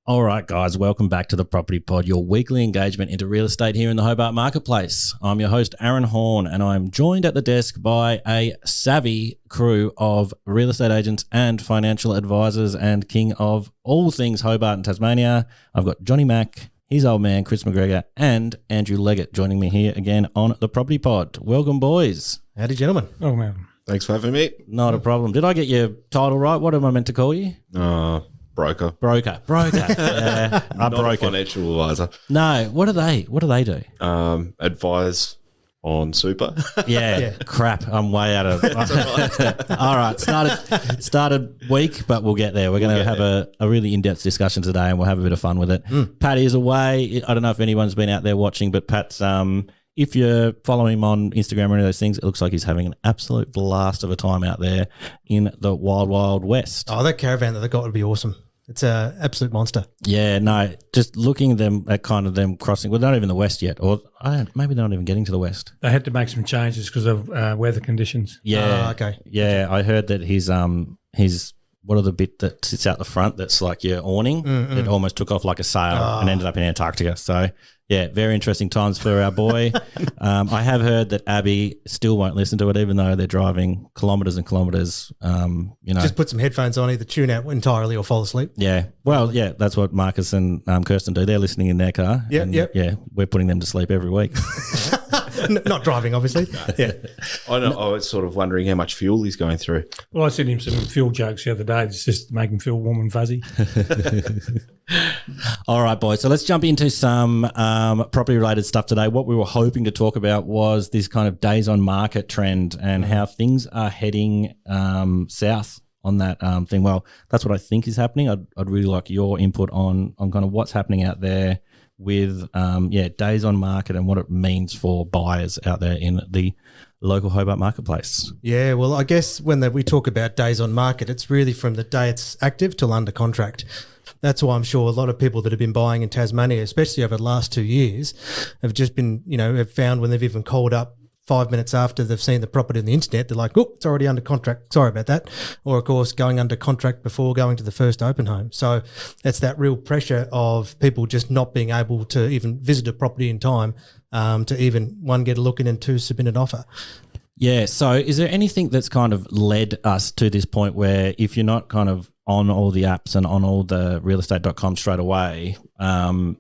All right, guys, welcome back to the Property Pod, your weekly engagement into real estate here in the Hobart Marketplace. I'm your host, Aaron Horn, and I'm joined at the desk by a savvy crew of real estate agents and financial advisors and king of all things Hobart and Tasmania. I've got Johnny Mack, his old man, Chris McGregor, and Andrew Leggett joining me here again on the Property Pod. Welcome, boys. Howdy, gentlemen. Oh, man. Thanks for having me. Not a problem. Did I get your title right? What am I meant to call you? Broker. Broker. Yeah, Not a financial advisor. No, what do they do? Advise on super. Yeah, crap. I'm way out of. All right, started weak, but we'll get there. We're going to have a really in-depth discussion today, and we'll have a bit of fun with it. Pat is away. I don't know if anyone's been out there watching, but Pat's if you're following him on Instagram or any of those things, it looks like he's having an absolute blast of a time out there in the wild, wild west. Oh, that caravan that they got would be awesome. It's an absolute monster. Yeah, no, just looking at them at kind of them crossing. Well, they're not even the west yet, or maybe they're not even getting to the west. They had to make some changes because of weather conditions. Yeah, okay. Yeah, I heard that his what are the bit that sits out the front that's like your awning? It almost took off like a sail and ended up in Antarctica. So, yeah, very interesting times for our boy. I have heard that Abby still won't listen to it, even though they're driving kilometres and kilometres. Just put some headphones on, either tune out entirely or fall asleep. Yeah, well, yeah, that's what Marcus and Kirsten do. They're listening in their car. Yeah, we're putting them to sleep every week. Not driving, obviously. Yeah, I know. I was sort of wondering how much fuel he's going through. Well, I sent him some fuel jokes the other day. It's just to make him feel warm and fuzzy. All right, boys. So let's jump into some property-related stuff today. What we were hoping to talk about was this kind of days on market trend and how things are heading south on that thing. Well, that's what I think is happening. I'd really like your input on kind of what's happening out there with days on market and what it means for buyers out there in the local Hobart marketplace. Yeah, well, I guess when we talk about days on market, it's really from the day it's active till under contract. That's why I'm sure a lot of people that have been buying in Tasmania, especially over the last 2 years, have just been, have found when they've even called up 5 minutes after they've seen the property on the internet, they're like, oh, it's already under contract. Sorry about that. Or, of course, going under contract before going to the first open home. So it's that real pressure of people just not being able to even visit a property in time to even, one, get a look in and two, submit an offer. Yeah. So is there anything that's kind of led us to this point where if you're not kind of on all the apps and on all the realestate.com straight away and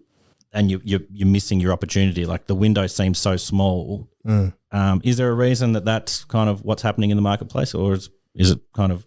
you're missing your opportunity, like the window seems so small, is there a reason that's kind of what's happening in the marketplace, or is it kind of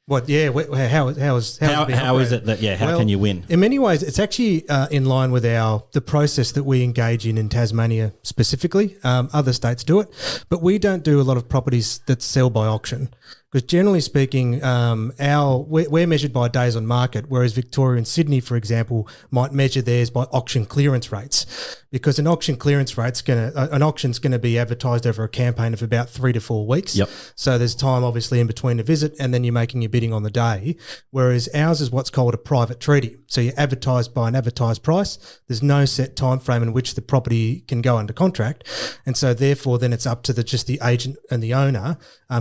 what? Yeah, how is it that? Yeah, how can you win? In many ways, it's actually in line with the process that we engage in Tasmania specifically. Other states do it, but we don't do a lot of properties that sell by auction. Because generally speaking, we're measured by days on market, whereas Victoria and Sydney, for example, might measure theirs by auction clearance rates. Because an auction clearance rate's an auction's going to be advertised over a campaign of about 3 to 4 weeks. Yep. So there's time obviously in between a visit, and then you're making your bidding on the day. Whereas ours is what's called a private treaty. So you're advertised by an advertised price. There's no set time frame in which the property can go under contract, and so therefore then it's up to just the agent and the owner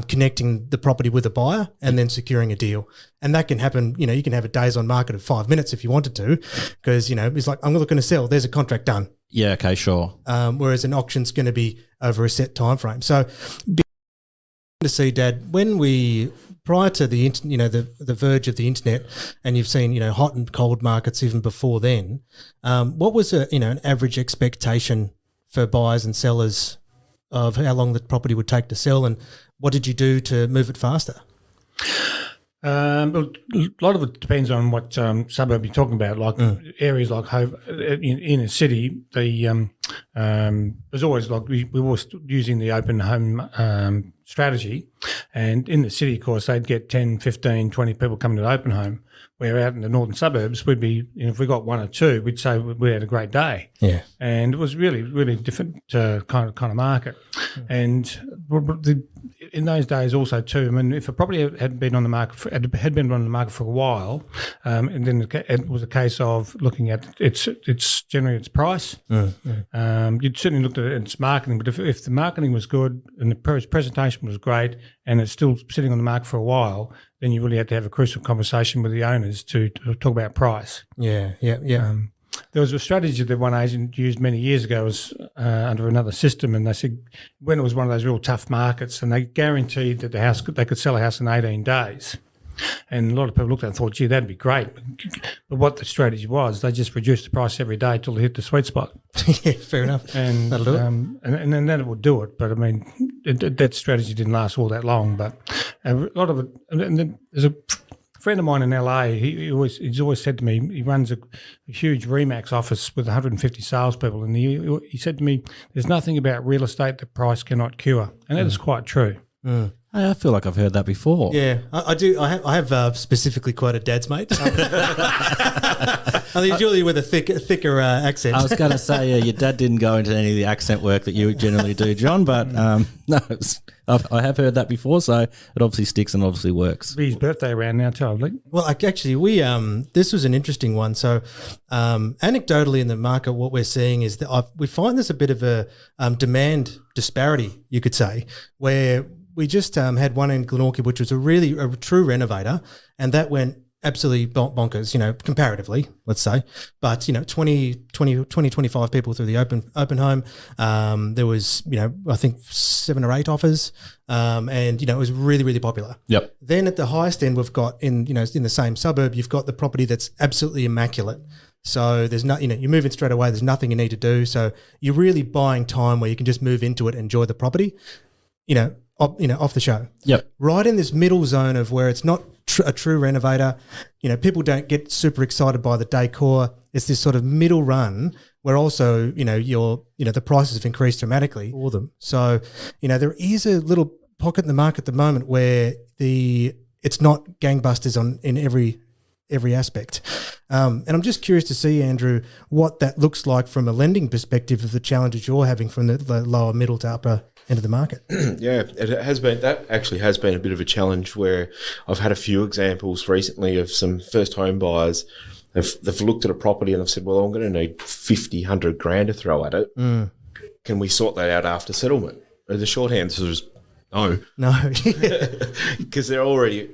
connecting the property with a buyer and then securing a deal. And that can happen, you can have a days on market of 5 minutes if you wanted to, because, it's like, I'm looking to sell, there's a contract done. Yeah, okay, sure. Whereas an auction's going to be over a set time frame. So to see, Dad, when prior to the the verge of the internet, and you've seen, hot and cold markets even before then, what was an average expectation for buyers and sellers of how long the property would take to sell, and what did you do to move it faster? A lot of it depends on what suburb you're talking about. Like areas like in a city, there's always like we were using the open home strategy, and in the city, of course, they'd get 10, 15, 20 people coming to the open home. Where out in the northern suburbs, we'd be, if we got 1 or 2, we'd say we had a great day. Yeah, and it was really, really different kind of market. And in those days, also too, I mean, if a property had been on the market for a while, and then it was a case of looking at its generally its price. You'd certainly looked at its marketing, but if the marketing was good and the presentation was great, and it's still sitting on the market for a while, then you really have to have a crucial conversation with the owners to talk about price. Yeah. There was a strategy that one agent used many years ago was under another system, and they said when it was one of those real tough markets, and they guaranteed that they could sell a house in 18 days. And a lot of people looked at it and thought, gee, that'd be great. But what the strategy was, they just reduced the price every day till they hit the sweet spot. Yeah, fair enough. And that'll do it. And then it would do it. But I mean, that strategy didn't last all that long. But a lot of it, and then there's a friend of mine in LA, he's always said to me, he runs a huge Remax office with 150 salespeople, and he said to me, there's nothing about real estate that price cannot cure. And that is quite true. I feel like I've heard that before. Yeah, I do. I have specifically quoted Dad's mate. I think Julie with a thicker accent. I was going to say, your dad didn't go into any of the accent work that you generally do, John, but no, I have heard that before, so it obviously sticks and obviously works. It'll be his birthday around now too, I believe. Well, actually, this was an interesting one. So, anecdotally in the market, what we're seeing is that we find there's a bit of a demand disparity, you could say, where we just had one in Glenorchy, which was a true renovator, and that went absolutely bonkers, comparatively, let's say. But, 25 people through the open home. There was, I think 7 or 8 offers, and, it was really, really popular. Yep. Then at the highest end, we've got in the same suburb, you've got the property that's absolutely immaculate. So there's not, you move in straight away. There's nothing you need to do. So you're really buying time where you can just move into it, enjoy the property, off the show. Yep. Right in this middle zone of where it's not a true renovator, people don't get super excited by the decor. It's this sort of middle run where also, the prices have increased dramatically for them. So, there is a little pocket in the market at the moment where it's not gangbusters in every aspect. And I'm just curious to see, Andrew, what that looks like from a lending perspective of the challenges you're having from the lower middle to upper end of the market. Yeah, that actually has been a bit of a challenge where I've had a few examples recently of some first home buyers. They've looked at a property and they've said, well, I'm going to need 50, 100 grand to throw at it. Can we sort that out after settlement? And the short answer is no. No. Because they're already,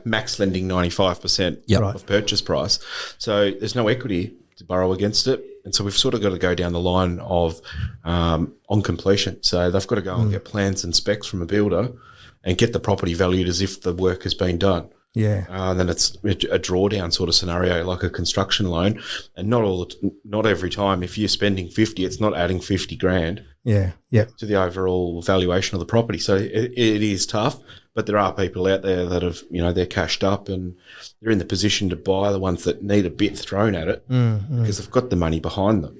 max lending 95% of purchase price. So there's no equity to borrow against it. And so we've sort of got to go down the line of on completion. So they've got to go and get plans and specs from a builder and get the property valued as if the work has been done. Yeah. And then it's a drawdown sort of scenario, like a construction loan. And not every time, if you're spending 50, it's not adding 50 grand. Yeah. To the overall valuation of the property. So it is tough, but there are people out there that have, they're cashed up and they're in the position to buy the ones that need a bit thrown at it because they've got the money behind them.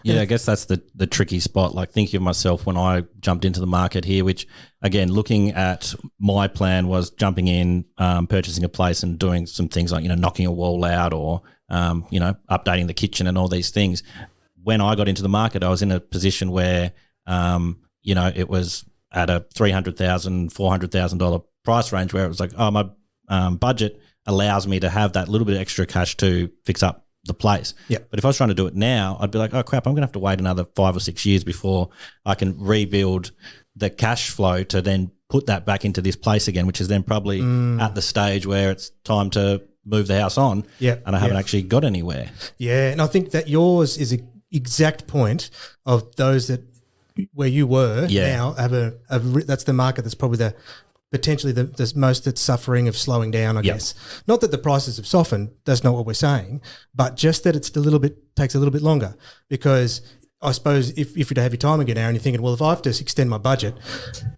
Yeah, I guess that's the tricky spot. Like thinking of myself when I jumped into the market here, which again, looking at my plan was jumping in, purchasing a place and doing some things like, knocking a wall out or, updating the kitchen and all these things. When I got into the market, I was in a position where, it was at a $300,000, $400,000 price range where it was like, my budget allows me to have that little bit of extra cash to fix up the place. Yeah. But if I was trying to do it now, I'd be like, oh crap, I'm going to have to wait another 5 or 6 years before I can rebuild the cash flow to then put that back into this place again, which is then probably at the stage where it's time to move the house on. Yeah. And I haven't actually got anywhere. Yeah. And I think that yours is an exact point of those that where you were now have that's the market that's probably potentially the most that's suffering of slowing down, I guess. Not that the prices have softened, that's not what we're saying, but just that it's takes a little bit longer because I suppose if you have your time again now and you're thinking, well, if I have to extend my budget,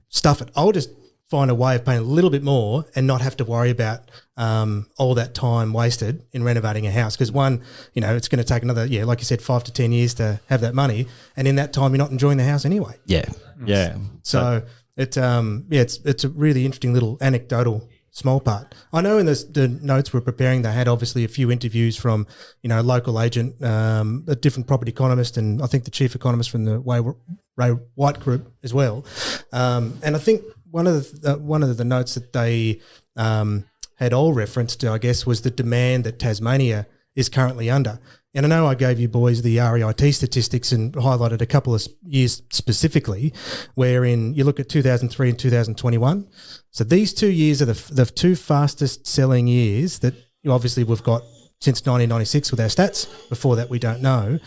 stuff it. I'll just find a way of paying a little bit more and not have to worry about all that time wasted in renovating a house. Because one, it's going to take another, like you said, 5 to 10 years to have that money. And in that time, you're not enjoying the house anyway. Yeah. Yeah. So it's a really interesting little anecdotal small part. I know in the notes we're preparing, they had obviously a few interviews from, a local agent, a different property economist, and I think the chief economist from the Ray White Group as well. And I think one of the notes that they had all referenced to, I guess, was the demand that Tasmania is currently under. And I know I gave you boys the REIT statistics and highlighted a couple of years specifically, wherein you look at 2003 and 2021. So these 2 years are the two fastest selling years that obviously we've got since 1996 with our stats. Before that, we don't know.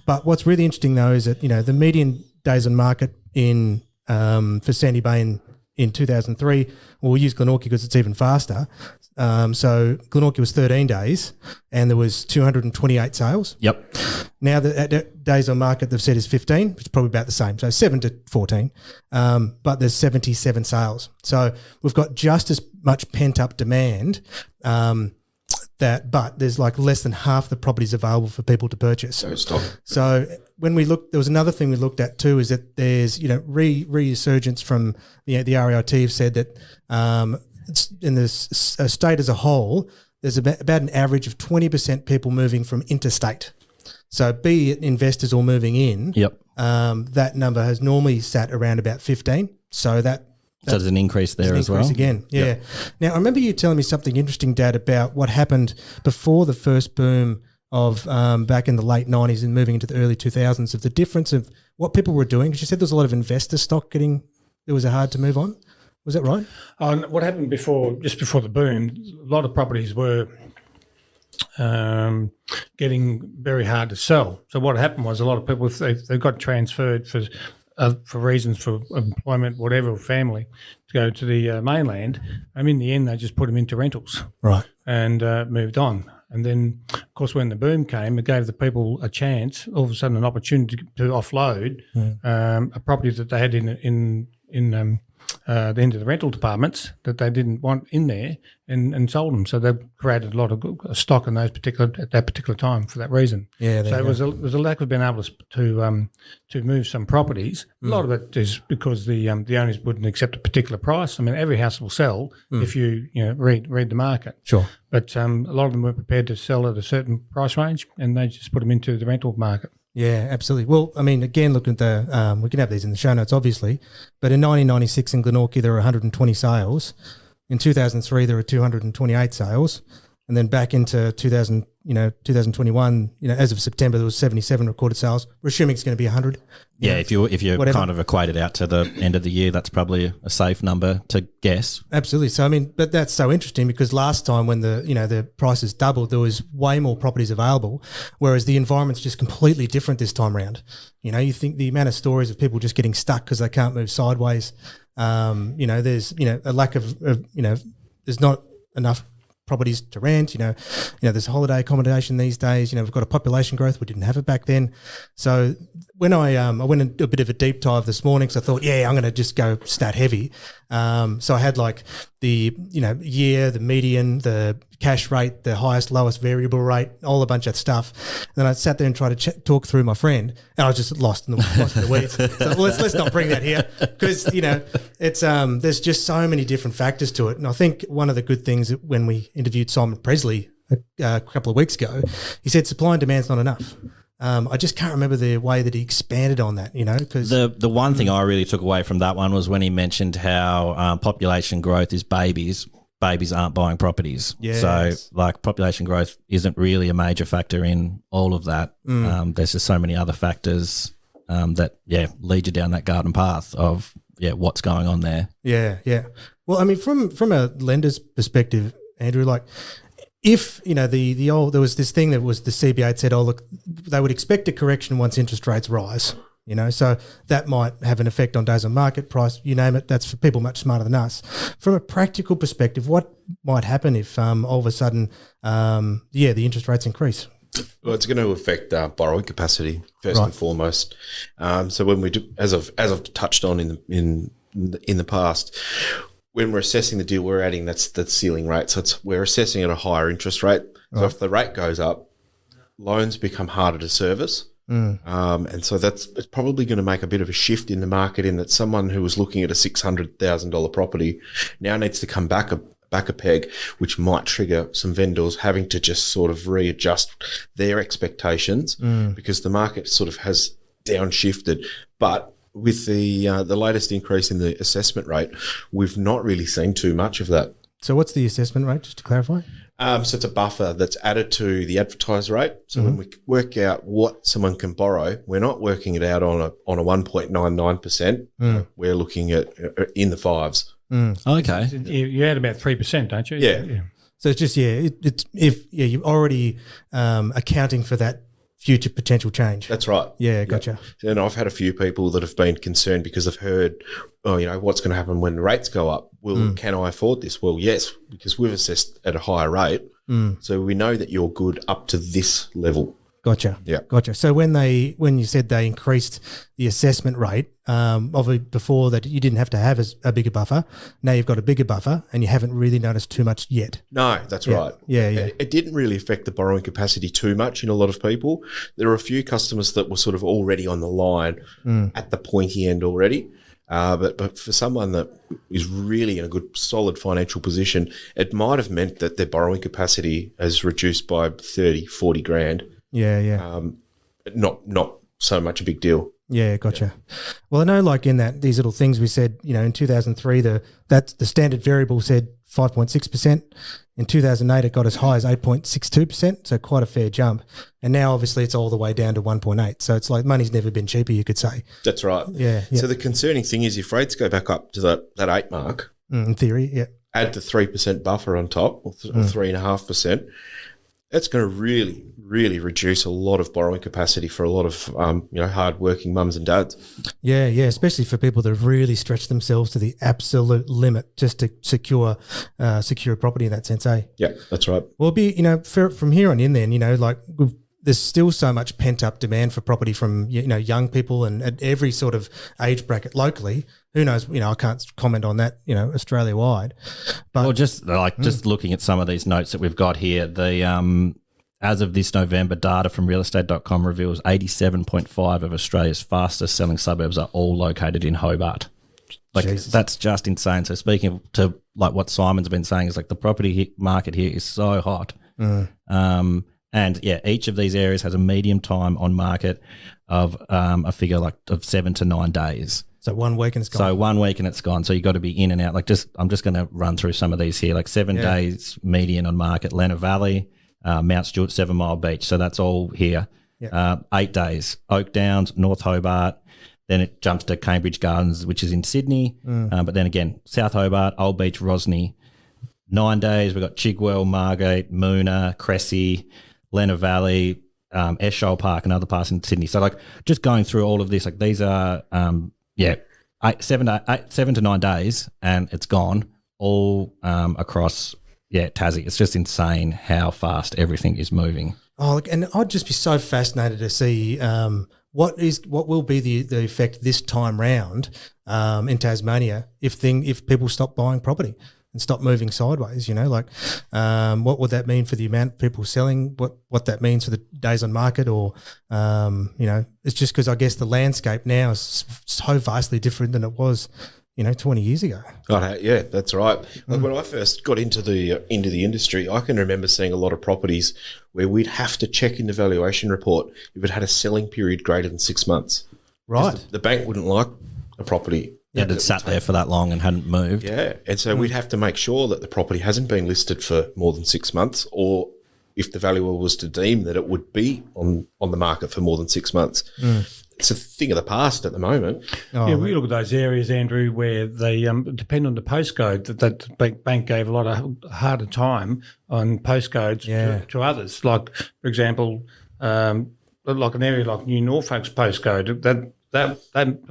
But what's really interesting though is that, the median days on market in for Sandy Bay in 2003, well, we'll use Glenorchy because it's even faster. So Glenorchy was 13 days and there was 228 sales. Yep. Now the days on market they've said is 15, which is probably about the same. So 7 to 14, but there's 77 sales. So we've got just as much pent up demand but there's like less than half the properties available for people to purchase. So when we looked, there was another thing we looked at too, is that there's, resurgence from the REIT have said that in the state as a whole, there's about an average of 20% people moving from interstate. So be it investors or moving in, that number has normally sat around about 15. So so there's an increase there as well. Again, yeah. Yep. Now, I remember you telling me something interesting, Dad, about what happened before the first boom of back in the late 90s and moving into the early 2000s, of the difference of what people were doing. Because you said there's a lot of investor stock it was hard to move on. Was that right? What happened just before the boom, a lot of properties were getting very hard to sell. So what happened was a lot of people, they got transferred for reasons for employment, whatever, family, to go to the mainland. And in the end, they just put them into rentals, right, and moved on. And then, of course, when the boom came, it gave the people a chance, all of a sudden, an opportunity to offload a property that they had in the end of the rental departments that they didn't want in there, and sold them. So they created a lot of stock in at that particular time for that reason. Yeah. So it was a lack of being able to move some properties. A lot of it is because the owners wouldn't accept a particular price. I mean, every house will sell if you read the market. Sure. But a lot of them weren't prepared to sell at a certain price range, and they just put them into the rental market. Yeah, absolutely. Well, I mean, again, look at we can have these in the show notes, obviously, but in 1996 in Glenorchy, there were 120 sales. In 2003, there were 228 sales. And then back into 2021, as of September, there was 77 recorded sales. We're assuming it's going to be 100. Yeah, if you kind of equate it out to the end of the year, that's probably a safe number to guess. Absolutely. So, I mean, but that's so interesting because last time when the prices doubled, there was way more properties available, whereas the environment's just completely different this time around. You think the amount of stories of people just getting stuck because they can't move sideways. There's, a lack of there's not enough properties to rent, there's holiday accommodation these days, we've got a population growth. We didn't have it back then. So when I went and did a bit of a deep dive this morning, because I thought, I'm going to just go stat heavy. So I had like the, year, the median, the cash rate, the highest, lowest variable rate, all a bunch of stuff. And then I sat there and tried to talk through my friend, and I was just lost in the weeds. So let's not bring that here because, it's there's just so many different factors to it. And I think one of the good things when we interviewed Simon Presley a couple of weeks ago, he said supply and demand's not enough. I just can't remember the way that he expanded on that, because the one thing I really took away from that one was when he mentioned how population growth is babies. Babies aren't buying properties. Yes. So population growth isn't really a major factor in all of that. There's just so many other factors that lead you down that garden path of what's going on there. Yeah. Well, I mean, from a lender's perspective, Andrew, if the old, there was this thing that was the CBA had said, look, they would expect a correction once interest rates rise. So that might have an effect on days on market, price, you name it. That's for people much smarter than us. From a practical perspective, what might happen if all of a sudden, the interest rates increase? Well, it's going to affect borrowing capacity first and foremost. So when we do, as I've touched on in the past, when we're assessing the deal, we're adding that's ceiling rate. So we're assessing at a higher interest rate. So if the rate goes up, loans become harder to service. And so it's probably going to make a bit of a shift in the market, in that someone who was looking at a $600,000 property now needs to come back a peg, which might trigger some vendors having to just sort of readjust their expectations because the market sort of has downshifted. But with the latest increase in the assessment rate, we've not really seen too much of that. So what's the assessment rate, just to clarify? So it's a buffer that's added to the advertised rate. So when we work out what someone can borrow, we're not working it out on a 1.99%. We're looking at in the fives. Okay. You add about 3%, don't you? Yeah. So it's just you're already accounting for that future potential change. That's right. Yeah, gotcha. And I've had a few people that have been concerned because they've heard, what's going to happen when the rates go up? Well, can I afford this? Well, yes, because we've assessed at a higher rate. So we know that you're good up to this level. Gotcha. Yeah. Gotcha. So when you said they increased the assessment rate, obviously before that you didn't have to have a bigger buffer. Now you've got a bigger buffer and you haven't really noticed too much yet. No, that's right. Yeah. It didn't really affect the borrowing capacity too much in a lot of people. There are a few customers that were sort of already on the line at the pointy end already. But for someone that is really in a good, solid financial position, it might have meant that their borrowing capacity has reduced by 30, 40 grand. Yeah. Not so much a big deal. Yeah, gotcha. Well, I know like in these little things we said, in 2003, the standard variable said 5.6%. In 2008, it got as high as 8.62%, so quite a fair jump. And now obviously it's all the way down to 1.8. So it's like money's never been cheaper, you could say. That's right. Yeah. So the concerning thing is if rates go back up to that 8 mark, in theory, yeah. Add the 3% buffer on top, or 3.5%, that's going to really, really reduce a lot of borrowing capacity for a lot of, hard-working mums and dads. Yeah, especially for people that have really stretched themselves to the absolute limit just to secure property in that sense, eh? Yeah, that's right. Well, from here on in then, there's still so much pent-up demand for property from, young people and at every sort of age bracket locally. Who knows, I can't comment on that, Australia-wide. But just looking at some of these notes that we've got here, the as of this November, data from realestate.com reveals 87.5 of Australia's fastest selling suburbs are all located in Hobart. That's just insane. So speaking to like what Simon's been saying is like the property market here is so hot. And each of these areas has a medium time on market of a figure like of 7 to 9 days. So 1 week and it's gone. So 1 week and it's gone. So you got to be in and out. I'm just going to run through some of these here. Like 7 days median on market, Lenna Valley, Mount Stewart, 7 Mile Beach. So that's all here. 8 days, Oak Downs, North Hobart. Then it jumps to Cambridge Gardens, which is in Sydney. But then again, South Hobart, Old Beach, Rosny. 9 days, we've got Chigwell, Margate, Moona, Cressy, Lenna Valley, Eschol Park and other parts in Sydney. So like just going through all of this, like these are, 7 to 9 days and it's gone all across, Tassie. It's just insane how fast everything is moving. Oh, look, and I'd just be so fascinated to see what will be the effect this time round in Tasmania if people stop buying property and stop moving sideways, what would that mean for the amount of people selling, what that means for the days on market or, it's just because I guess the landscape now is so vastly different than it was, 20 years ago. Oh, yeah, that's right. Like when I first got into the industry, I can remember seeing a lot of properties where we'd have to check in the valuation report if it had a selling period greater than 6 months. Right. The bank wouldn't like a property that had sat there for that long and hadn't moved. Yeah, and so we'd have to make sure that the property hasn't been listed for more than 6 months, or if the valuer was to deem that it would be on the market for more than 6 months. It's a thing of the past at the moment. We look at those areas, Andrew, where they depend on the postcode. That bank gave a lot of harder time on postcodes to others. Like, for example, like an area like New Norfolk's postcode, that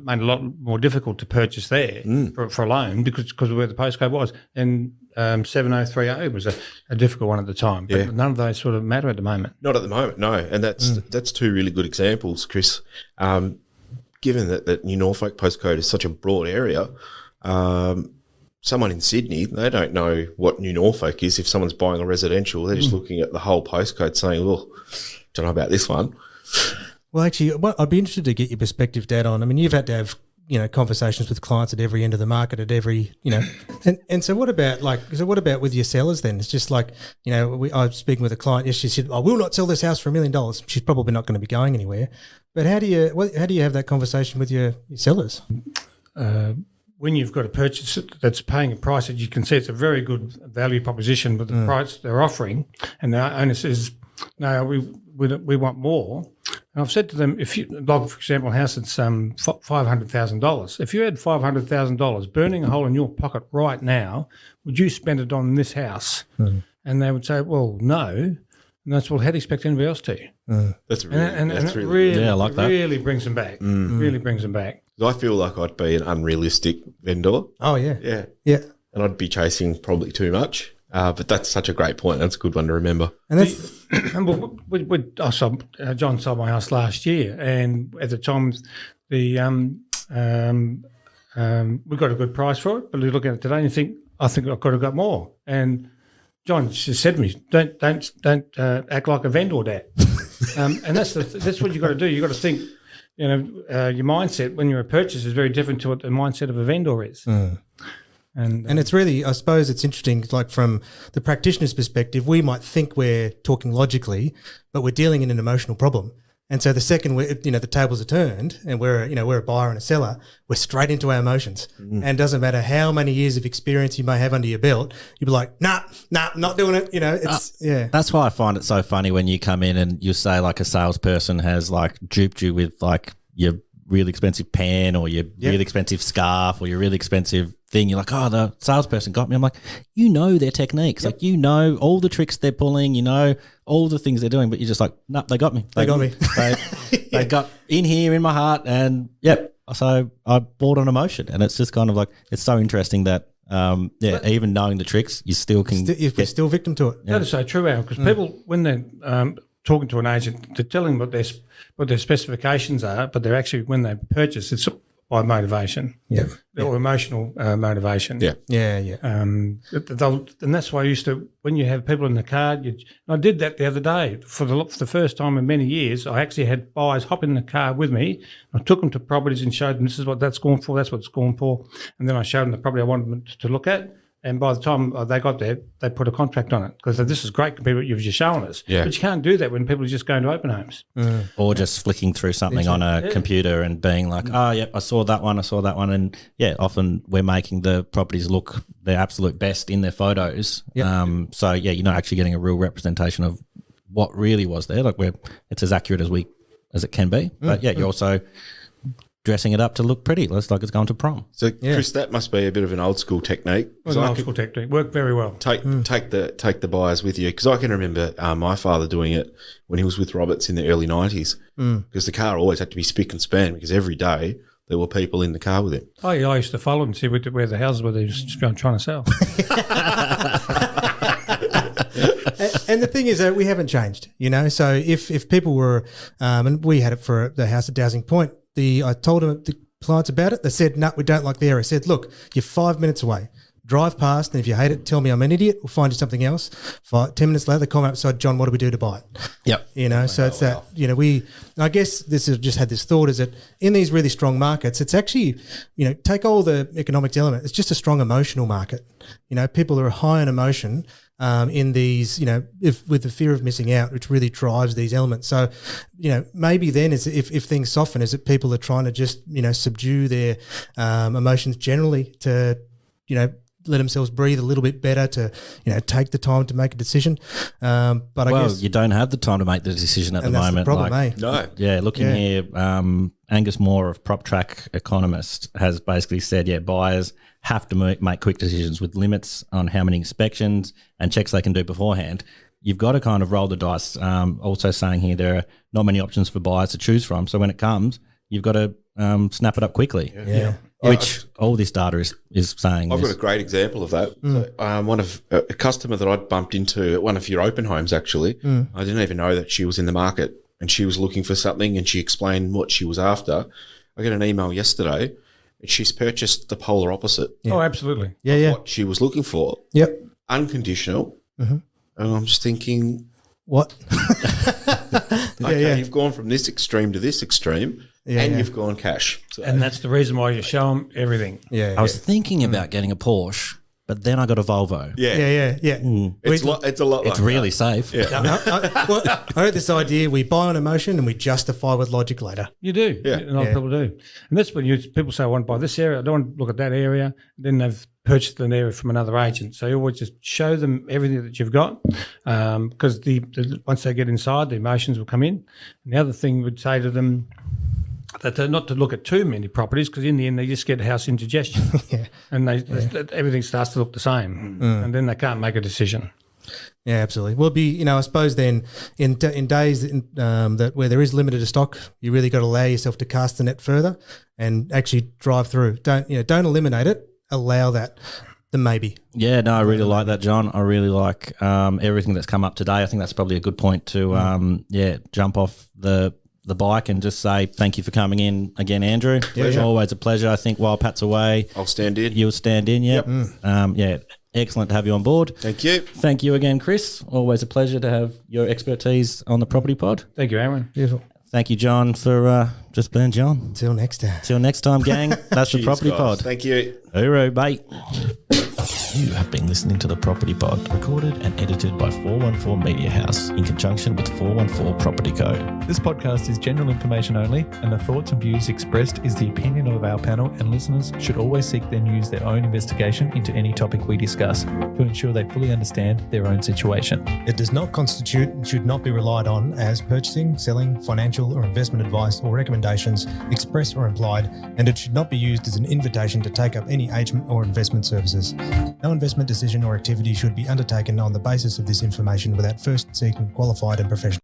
made it a lot more difficult to purchase there for a loan because of where the postcode was. And 7030 was a difficult one at the time. But none of those sort of matter at the moment. Not at the moment, no. And that's two really good examples, Chris. Given that New Norfolk postcode is such a broad area, someone in Sydney, they don't know what New Norfolk is. If someone's buying a residential, they're just looking at the whole postcode saying, well, don't know about this one. Well, actually, I'd be interested to get your perspective, Dad, on. I mean, you've had to have conversations with clients at every end of the market, at every and so what about with your sellers then? It's just like I was speaking with a client. Yes, she said, "I will not sell this house for $1 million." She's probably not going to be going anywhere. But how do you have that conversation with your sellers? when you've got a purchase that's paying a price that you can see it's a very good value proposition with the price they're offering, and the owner says, no, we want more. And I've said to them, if you, like, for example, a house that's $500,000, if you had $500,000 burning a hole in your pocket right now, would you spend it on this house? And they would say, well, no. And that's, well, how do you expect anybody else to? That's really, that's really, I like that. Really brings them back. Really brings them back. I feel like I'd be an unrealistic vendor. Oh, yeah. Yeah. Yeah. And I'd be chasing probably too much. But that's such a great point. That's a good one to remember. And that's John sold my house last year, and at the time, we got a good price for it. But you look at it today and you think, I think I could have got more. And John just said to me, "Don't act like a vendor, Dad." And that's what you got to do. You got to think. Your mindset when you're a purchaser is very different to what the mindset of a vendor is. And it's really, I suppose it's interesting, like from the practitioner's perspective, we might think we're talking logically, but we're dealing in an emotional problem. And so the second the tables are turned and we're a buyer and a seller, we're straight into our emotions. And it doesn't matter how many years of experience you may have under your belt, you'll be like, nah, not doing it. That's why I find it so funny when you come in and you say like a salesperson has like duped you with like your really expensive pen or your really expensive scarf or your really expensive thing. You're like, oh, the salesperson got me. I'm like, their techniques. Like, all the tricks they're pulling, all the things they're doing, but you're just like, no, they got me. They got me. They got in here in my heart and so I bought on emotion. And it's just kind of like, it's so interesting that, even knowing the tricks, you still can you're still victim to it. That is so true, Al, because people, when they're talking to an agent, they're telling them what their specifications are, but they're actually, when they purchase, it's by motivation, or emotional motivation. And that's why I used to, when you have people in the car, I did that the other day for the first time in many years. I actually had buyers hop in the car with me. I took them to properties and showed them this is what that's going for, that's what it's going for, and then I showed them the property I wanted them to look at. And by the time they got there, they put a contract on it because this is great compared to what you've just shown us. Yeah. But you can't do that when people are just going to open homes. Or just flicking through something on a computer and being like, I saw that one. And, often we're making the properties look their absolute best in their photos. So, you're not actually getting a real representation of what really was there. Like it's as accurate as it can be. But, you're also dressing it up to look pretty. Looks like it's going to prom. So, Chris, that must be a bit of an old school technique. It was an old school technique. Worked very well. Take the buyers with you, because I can remember my father doing it when he was with Roberts in the early 90s, because the car always had to be spick and span because every day there were people in the car with him. Oh, yeah, I used to follow him and see where the houses were they were trying to sell. And the thing is that we haven't changed, So if people were, and we had it for the house at Dowsing Point, I told the clients about it. They said, no, we don't like the area. I said, look, you're 5 minutes away. Drive past, and if you hate it, tell me I'm an idiot. We'll find you something else. 10 minutes later, they come outside, John, what do we do to buy it? Yep. So it's that, I guess this has just had this thought is that in these really strong markets, it's actually, take all the economics element. It's just a strong emotional market. People are high on emotion. In these, with the fear of missing out, which really drives these elements. So, maybe then if things soften, is that people are trying to just, subdue their emotions generally to, let themselves breathe a little bit better to, take the time to make a decision. But I guess you don't have the time to make the decision at the moment. That's the problem, No. Yeah, looking here, Angus Moore of PropTrack Economist has basically said, buyers have to make quick decisions with limits on how many inspections and checks they can do beforehand. You've got to kind of roll the dice. Also saying here there are not many options for buyers to choose from. So when it comes, you've got to snap it up quickly. Yeah. Which all this data is saying. I've got a great example of that. So, one of a customer that I'd bumped into at one of your open homes, actually, I didn't even know that she was in the market and she was looking for something and she explained what she was after. I got an email yesterday. She's purchased the polar opposite. Yeah. Oh, absolutely. What she was looking for. Yep. Unconditional. And I'm just thinking, what? You've gone from this extreme to this extreme, you've gone cash. So. And that's the reason why you show them everything. I was thinking about getting a Porsche, but then I got a Volvo. Yeah. It's a lot. It's like really that. safe. Yeah. I heard this idea: we buy on emotion and we justify with logic later. You do. Yeah. A lot of people do. And that's when people say, I want to buy this area. I don't want to look at that area. Then they've purchased an area from another agent. So you always just show them everything that you've got, because once they get inside, the emotions will come in. And the other thing we'd say to them, that they're not to look at too many properties, because in the end they just get house indigestion. And everything starts to look the same, and then they can't make a decision. Yeah, absolutely. Well, I suppose then in days that where there is limited stock, you really got to allow yourself to cast the net further and actually drive through. Don't eliminate it. Allow that. The maybe. Yeah, no, I really like that, John. I really like everything that's come up today. I think that's probably a good point to jump off the bike and just say thank you for coming in again, Andrew. Pleasure. Always a pleasure. I think while Pat's away, I'll stand in. You'll stand in, yep. Excellent to have you on board. Thank you. Thank you again, Chris. Always a pleasure to have your expertise on the property pod. Thank you, Aaron. Beautiful. Thank you, John, for just being John. Until next time. Till next time, gang. That's the property guys. pod. Thank you. Hooroo, bye. You have been listening to the Property Pod, recorded and edited by 414 Media House in conjunction with 414 Property Co. This podcast is general information only, and the thoughts and views expressed is the opinion of our panel, and listeners should always seek then use their own investigation into any topic we discuss to ensure they fully understand their own situation. It does not constitute and should not be relied on as purchasing, selling, financial or investment advice or recommendations, express or implied, and it should not be used as an invitation to take up any agent or investment services. No investment decision or activity should be undertaken on the basis of this information without first seeking qualified and professional